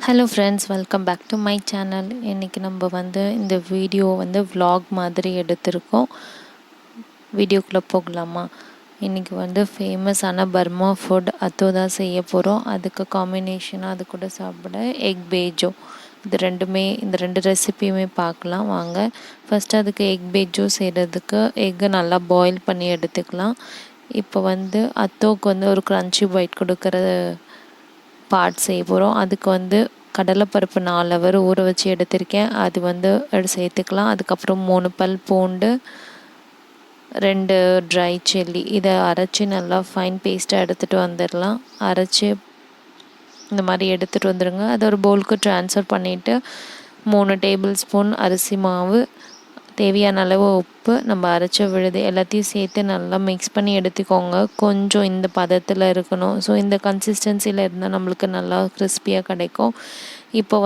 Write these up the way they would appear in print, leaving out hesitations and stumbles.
Hello friends, welcome back to my channel. இன்றைக்கி நம்ம இந்த வீடியோ vlog மாதிரி எடுத்திருக்கோம். வீடியோக்குள்ளே போகலாமா? இன்றைக்கி ஃபேமஸான பர்மா ஃபுட் அத்தோ தான் செய்ய போகிறோம். அதுக்கு காம்பினேஷனாக அது கூட சாப்பிட எக் பேஜோ, இந்த ரெண்டு ரெசிபியுமே பார்க்கலாம் வாங்க. ஃபஸ்ட்டு அதுக்கு எக் பேஜோ செய்கிறதுக்கு எக்கை நல்லா பாயில் பண்ணி எடுத்துக்கலாம். இப்போ அத்தோவுக்கு ஒரு க்ரன்ச்சி பைட் கொடுக்குற பார்ட் செய்ய போகிறோம். அதுக்கு கடலைப்பருப்பு 4 ஹவர் ஊற வச்சு எடுத்திருக்கேன். அது சேர்த்துக்கலாம். அதுக்கப்புறம் 3 பல் பூண்டு, 2 ட்ரை சில்லி, இதை அரைச்சி நல்லா ஃபைன் பேஸ்ட்டாக எடுத்துகிட்டு வந்துடலாம். அரைச்சி இந்த மாதிரி எடுத்துகிட்டு வந்துடுங்க. அதை ஒரு பவுலுக்கு ட்ரான்ஸ்ஃபர் பண்ணிவிட்டு 3 டேபிள் ஸ்பூன் அரிசி மாவு, தேவையான அளவு உப்பு, நம்ம அரைச்ச விழுது எல்லாத்தையும் சேர்த்து நல்லா மிக்ஸ் பண்ணி எடுத்துக்கோங்க. கொஞ்சம் இந்த பதத்தில் இருக்கணும். ஸோ இந்த கன்சிஸ்டன்சியில் இருந்தால் நம்மளுக்கு நல்லா கிறிஸ்பியாக கிடைக்கும். இப்போ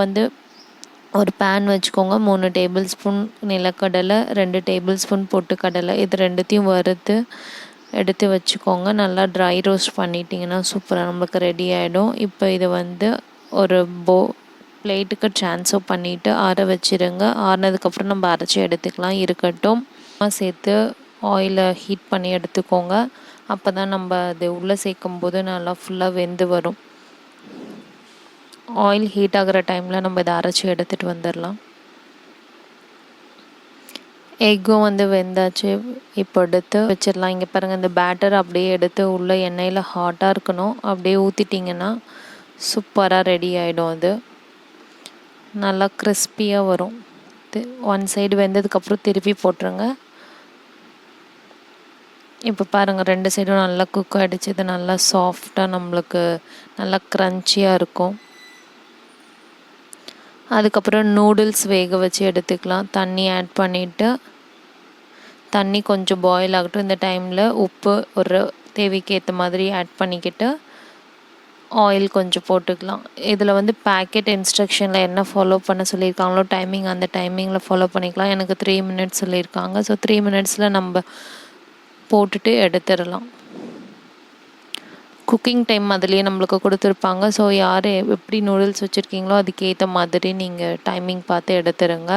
ஒரு பேன் வச்சுக்கோங்க. 3 டேபிள் ஸ்பூன் நிலக்கடலை, 2 டேபிள் ஸ்பூன் பொட்டுக்கடலை, இது ரெண்டுத்தையும் வறுத்து எடுத்து வச்சுக்கோங்க. நல்லா ட்ரை ரோஸ்ட் பண்ணிட்டிங்கன்னா சூப்பராக நம்மளுக்கு ரெடி ஆகிடும். இப்போ இதை ஒரு பிளேட்டுக்கு ட்ரான்ஸ்ஃபர் பண்ணிவிட்டு ஆற வச்சுருங்க. ஆறினதுக்கப்புறம் நம்ம அரைச்சி எடுத்துக்கலாம். இருக்கட்டும். சேர்த்து ஆயிலை ஹீட் பண்ணி எடுத்துக்கோங்க. அப்போ தான் நம்ம அது உள்ளே சேர்க்கும் போது நல்லா ஃபுல்லாக வெந்து வரும். ஆயில் ஹீட் ஆகிற டைமில் நம்ம இதை அரைச்சி எடுத்துகிட்டு வந்துடலாம். எக்கும் வெந்தாச்சு. இப்போ எடுத்து வச்சிடலாம். இங்கே பாருங்கள், இந்த பேட்டர் அப்படியே எடுத்து உள்ளே எண்ணெயில் ஹாட்டாக இருக்கணும். அப்படியே ஊற்றிட்டிங்கன்னா சூப்பராக ரெடி ஆகிடும். அது நல்லா கிறிஸ்பியாக வரும். ஒன் சைடு வெந்ததுக்கப்புறம் திருப்பி போட்டுருங்க. இப்போ பாருங்கள், 2 சைடும் நல்லா குக் ஆகிடுச்சு. இது நல்லா சாஃப்டாக நம்மளுக்கு நல்லா க்ரன்ச்சியாக இருக்கும். அதுக்கப்புறம் நூடுல்ஸ் வேக வச்சு எடுத்துக்கலாம். தண்ணி ஆட் பண்ணிவிட்டு தண்ணி கொஞ்சம் பாயில் ஆகட்டும். இந்த டைமில் உப்பு ஒரு தேவைக்கு ஏற்ற மாதிரி ஆட் பண்ணிக்கிட்டு ஆயில் கொஞ்சம் போட்டுக்கலாம். இதில் பேக்கெட் இன்ஸ்ட்ரக்ஷனில் என்ன ஃபாலோ பண்ண சொல்லியிருக்காங்களோ டைமிங், அந்த டைமிங்கில் ஃபாலோ பண்ணிக்கலாம். எனக்கு 3 மினிட்ஸ் சொல்லியிருக்காங்க. ஸோ 3 மினிட்ஸில் நம்ம போட்டுட்டு எடுத்துடலாம். குக்கிங் டைம் அதுலேயே நம்மளுக்கு கொடுத்துருப்பாங்க. ஸோ யார் எப்படி நூடுல்ஸ் வச்சுருக்கீங்களோ அதுக்கேற்ற மாதிரி நீங்கள் டைமிங் பார்த்து எடுத்துருங்க.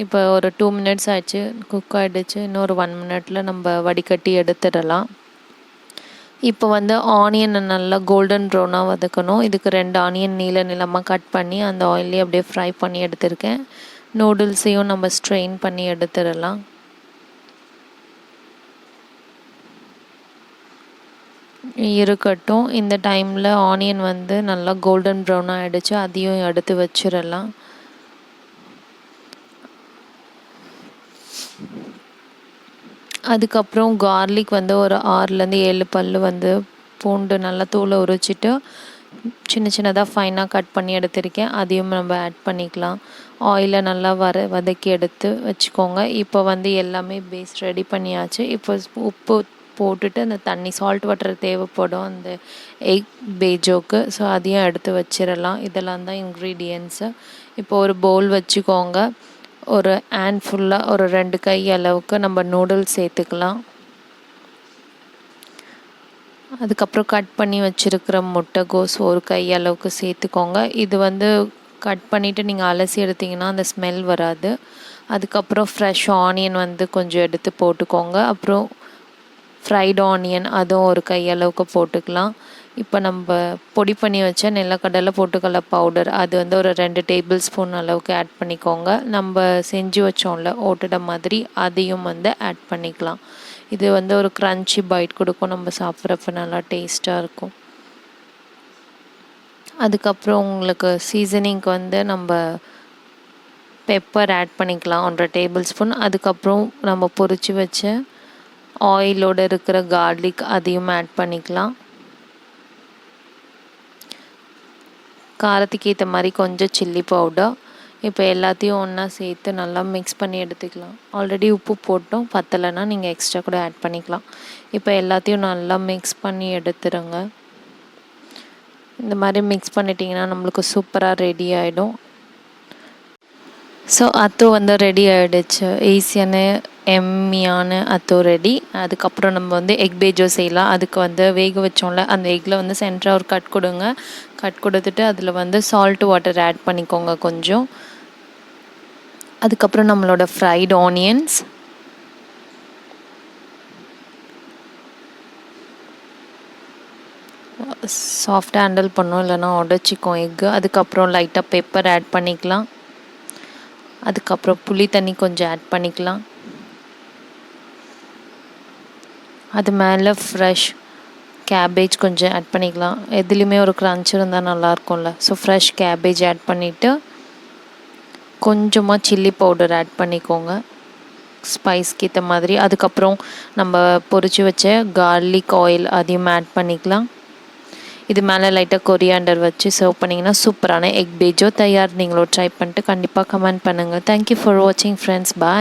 இப்போ ஒரு 2 மினிட்ஸ் ஆச்சு, குக் ஆகிடுச்சு. இன்னொரு 1 மினிட்டில் நம்ம வடிகட்டி எடுத்துடலாம். இப்போ ஆனியனை நல்லா கோல்டன் ப்ரௌனாக வதக்கணும். இதுக்கு 2 ஆனியன் நீளமாக கட் பண்ணி அந்த ஆயிலே அப்படியே ஃப்ரை பண்ணி எடுத்திருக்கேன். நூடுல்ஸையும் நம்ம ஸ்ட்ரெயின் பண்ணி எடுத்துடலாம். இருக்கட்டும். இந்த டைமில் ஆனியன் நல்லா கோல்டன் ப்ரௌனாக ஆகிடுச்சு. அதையும் எடுத்து வச்சிடலாம். அதுக்கப்புறம் கார்லிக் ஒரு 6லேருந்து 7 பல் பூண்டு நல்லா தூளை உரிச்சிட்டு சின்ன சின்னதாக ஃபைனாக கட் பண்ணி எடுத்திருக்கேன். அதையும் நம்ம ஆட் பண்ணிக்கலாம். ஆயிலை நல்லா வதக்கி எடுத்து வச்சுக்கோங்க. இப்போ எல்லாமே பேஸ் ரெடி பண்ணியாச்சு. இப்போ உப்பு போட்டுட்டு அந்த தண்ணி சால்ட் வாட்டர் தேவைப்படும் அந்த எக் பேஜோக்கு. ஸோ அதையும் எடுத்து வச்சிடலாம். இதெல்லாம் தான் இன்க்ரீடியன்ட்ஸு. இப்போ ஒரு பவுல் வச்சுக்கோங்க. ஒரு ஹேண்ட் ஃபுல்லாக ஒரு 2 கை அளவுக்கு நம்ம நூடுல்ஸ் சேர்த்துக்கலாம். அதுக்கப்புறம் கட் பண்ணி வச்சுருக்கிற முட்டைகோஸ் ஒரு கை அளவுக்கு சேர்த்துக்கோங்க. இது கட் பண்ணிவிட்டு நீங்கள் அலசி எடுத்திங்கன்னா அந்த ஸ்மெல் வராது. அதுக்கப்புறம் ஃப்ரெஷ் ஆனியன் கொஞ்சம் எடுத்து போட்டுக்கோங்க. அப்புறம் ஃப்ரைட் ஆனியன் அதுவும் ஒரு கை அளவுக்கு போட்டுக்கலாம். இப்போ நம்ம பொடி பண்ணி வச்ச நிலக்கடலை பொட்டுக்கடலை பவுடர் அது ஒரு 2 டேபிள் ஸ்பூன் அளவுக்கு ஆட் பண்ணிக்கோங்க. நம்ம செஞ்சு வச்சோம்ல ஓட்டடை மாதிரி, அதையும் ஆட் பண்ணிக்கலாம். இது ஒரு க்ரன்ச்சி பைட் கொடுக்கும். நம்ம சாப்பிட்றப்ப நல்லா டேஸ்ட்டாக இருக்கும். அதுக்கப்புறம் உங்களுக்கு சீசனிங்க்கு நம்ம பெப்பர் ஆட் பண்ணிக்கலாம் 1 டேபிள் ஸ்பூன். அதுக்கப்புறம் நம்ம பொரிச்சு வச்ச ஆயிலோடு இருக்கிற கார்லிக் அதையும் ஆட் பண்ணிக்கலாம். காரத்துக்கு ஏற்ற மாதிரி கொஞ்சம் சில்லி பவுடர். இப்போ எல்லாத்தையும் ஒன்றா சேர்த்து நல்லா மிக்ஸ் பண்ணி எடுத்துக்கலாம். ஆல்ரெடி உப்பு போட்டோம், பத்தலைன்னா நீங்கள் எக்ஸ்ட்ரா கூட ஆட் பண்ணிக்கலாம். இப்போ எல்லாத்தையும் நல்லா மிக்ஸ் பண்ணி எடுத்துருங்க. இந்த மாதிரி மிக்ஸ் பண்ணிட்டிங்கன்னா நம்மளுக்கு சூப்பராக ரெடி ஆகிடும். ஸோ அத்தோ ரெடி ஆகிடுச்சு. ஈஸியான எம்மியான அத்தோ ரெடி. அதுக்கப்புறம் நம்ம வந்து எக் பேஜோ செய்யலாம். அதுக்கு வந்து வேக வச்சோம்ல, அந்த எக்கில் வந்து சென்டராக ஒரு கட் கொடுங்க. கட் கொடுத்துட்டு அதில் வந்து சால்ட் வாட்டர் ஆட் பண்ணிக்கோங்க கொஞ்சம். அதுக்கப்புறம் நம்மளோட ஃப்ரைட் ஆனியன்ஸ், சாஃப்டாக ஹேண்டில் பண்ணோம், இல்லைனா உடச்சிக்கும் எக்கு. அதுக்கப்புறம் லைட்டாக பெப்பர் ஆட் பண்ணிக்கலாம். அதுக்கப்புறம் புளி தண்ணி கொஞ்சம் ஆட் பண்ணிக்கலாம். அது மேலே ஃப்ரெஷ் கேபேஜ் கொஞ்சம் ஆட் பண்ணிக்கலாம். எதுலேயுமே ஒரு க்ரன்ச் இருந்தால் நல்லாயிருக்கும்ல. ஸோ ஃப்ரெஷ் கேபேஜ் ஆட் பண்ணிவிட்டு கொஞ்சமாக சில்லி பவுடர் ஆட் பண்ணிக்கோங்க ஸ்பைஸ்க்கு ஏற்ற மாதிரி. அதுக்கப்புறம் நம்ம பொரிச்சு வச்ச கார்லிக் ஆயில் அதையும் ஆட் பண்ணிக்கலாம். இது மேலே லைட்டாக கொரியாண்டர் வச்சு சர்வ் பண்ணிங்கன்னா சூப்பரான எக் பேஜோ தயார். நீங்களும் ட்ரை பண்ணிட்டு கண்டிப்பாக கமெண்ட் பண்ணுங்கள். தேங்க்யூ ஃபார் வாட்சிங் ஃப்ரெண்ட்ஸ். பாய்.